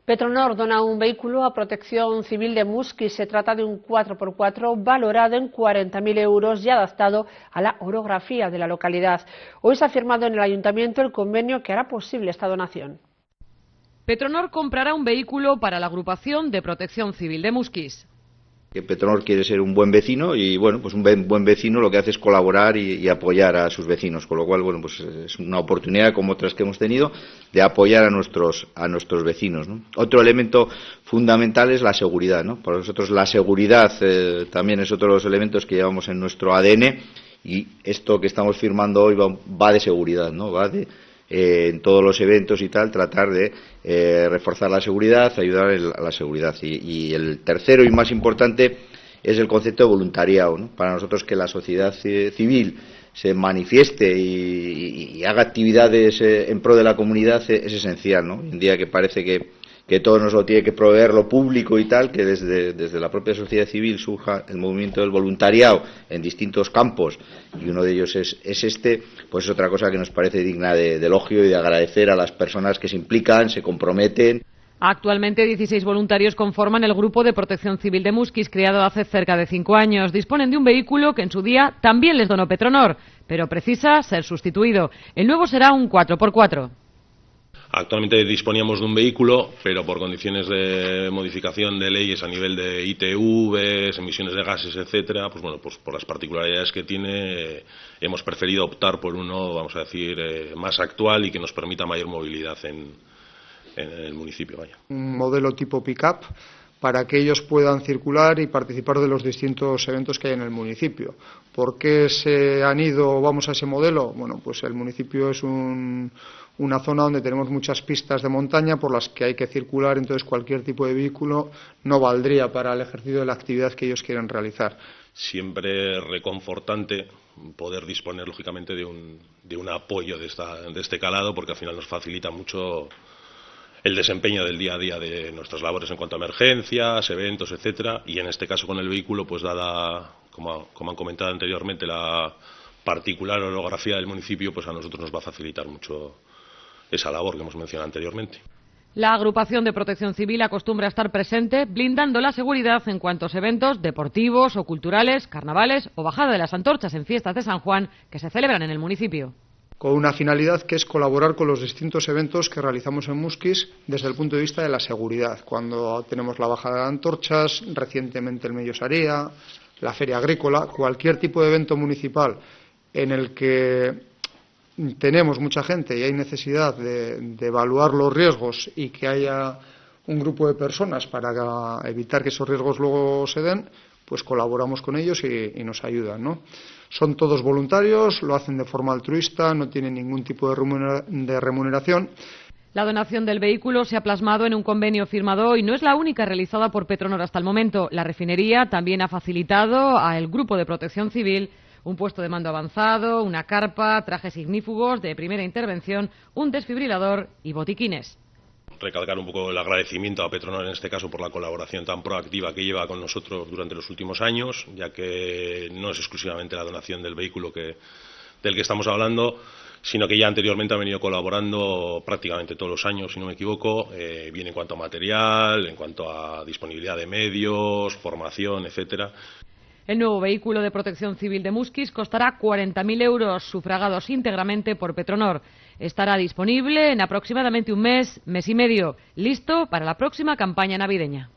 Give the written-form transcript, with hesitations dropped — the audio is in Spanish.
Petronor dona un vehículo a Protección Civil de Musquis. Se trata de un 4x4 valorado en 40.000 euros y adaptado a la orografía de la localidad. Hoy se ha firmado en el Ayuntamiento el convenio que hará posible esta donación. Petronor comprará un vehículo para la agrupación de Protección Civil de Musquis. Que Petronor quiere ser un buen vecino y bueno, pues un buen vecino lo que hace es colaborar y apoyar a sus vecinos, con lo cual bueno, pues es una oportunidad como otras que hemos tenido de apoyar a nuestros vecinos, ¿no? Otro elemento fundamental es la seguridad, ¿no? Para nosotros la seguridad también es otro de los elementos que llevamos en nuestro ADN y esto que estamos firmando hoy va de seguridad, ¿no? Va de en todos los eventos y tal, tratar de reforzar la seguridad, ayudar a la seguridad. Y el tercero y más importante es el concepto de voluntariado, ¿no? Para nosotros que la sociedad civil se manifieste y haga actividades en pro de la comunidad es esencial, ¿no? Hoy en día que parece que todo nos lo tiene que proveer lo público y tal, que desde la propia sociedad civil surja el movimiento del voluntariado en distintos campos, y uno de ellos es este, pues es otra cosa que nos parece digna de elogio y de agradecer a las personas que se implican, se comprometen. Actualmente 16 voluntarios conforman el Grupo de Protección Civil de Musquis, creado hace cerca de 5 años. Disponen de un vehículo que en su día también les donó Petronor, pero precisa ser sustituido. El nuevo será un 4x4. Actualmente disponíamos de un vehículo, pero por condiciones de modificación de leyes a nivel de ITV, emisiones de gases, etcétera, pues bueno, pues por las particularidades que tiene, hemos preferido optar por uno, vamos a decir, más actual y que nos permita mayor movilidad en el municipio. Vaya. Un modelo tipo pick-up para que ellos puedan circular y participar de los distintos eventos que hay en el municipio. ¿Por qué se han ido, vamos a ese modelo? Bueno, pues el municipio es una zona donde tenemos muchas pistas de montaña por las que hay que circular, entonces cualquier tipo de vehículo no valdría para el ejercicio de la actividad que ellos quieren realizar. Siempre reconfortante poder disponer, lógicamente, de un apoyo de este calado, porque al final nos facilita mucho el desempeño del día a día de nuestras labores en cuanto a emergencias, eventos, etcétera, y en este caso con el vehículo, pues dada, como han comentado anteriormente, la particular orografía del municipio, pues a nosotros nos va a facilitar mucho esa labor que hemos mencionado anteriormente. La agrupación de Protección Civil acostumbra a estar presente blindando la seguridad en cuantos eventos deportivos o culturales, carnavales o bajada de las antorchas en fiestas de San Juan que se celebran en el municipio. Con una finalidad que es colaborar con los distintos eventos que realizamos en Musquis desde el punto de vista de la seguridad. Cuando tenemos la bajada de antorchas, recientemente el Mellosaria, la Feria Agrícola, cualquier tipo de evento municipal en el que tenemos mucha gente y hay necesidad de evaluar los riesgos y que haya un grupo de personas para evitar que esos riesgos luego se den, pues colaboramos con ellos y nos ayudan, ¿no? Son todos voluntarios, lo hacen de forma altruista, no tienen ningún tipo de remuneración. La donación del vehículo se ha plasmado en un convenio firmado y no es la única realizada por Petronor hasta el momento. La refinería también ha facilitado al Grupo de Protección Civil un puesto de mando avanzado, una carpa, trajes ignífugos de primera intervención, un desfibrilador y botiquines. Recalcar un poco el agradecimiento a Petronor en este caso por la colaboración tan proactiva que lleva con nosotros durante los últimos años, ya que no es exclusivamente la donación del vehículo del que estamos hablando, sino que ya anteriormente ha venido colaborando prácticamente todos los años, si no me equivoco, bien en cuanto a material, en cuanto a disponibilidad de medios, formación, etcétera. El nuevo vehículo de Protección Civil de Musquis costará 40.000 euros, sufragados íntegramente por Petronor. Estará disponible en aproximadamente un mes y medio, listo para la próxima campaña navideña.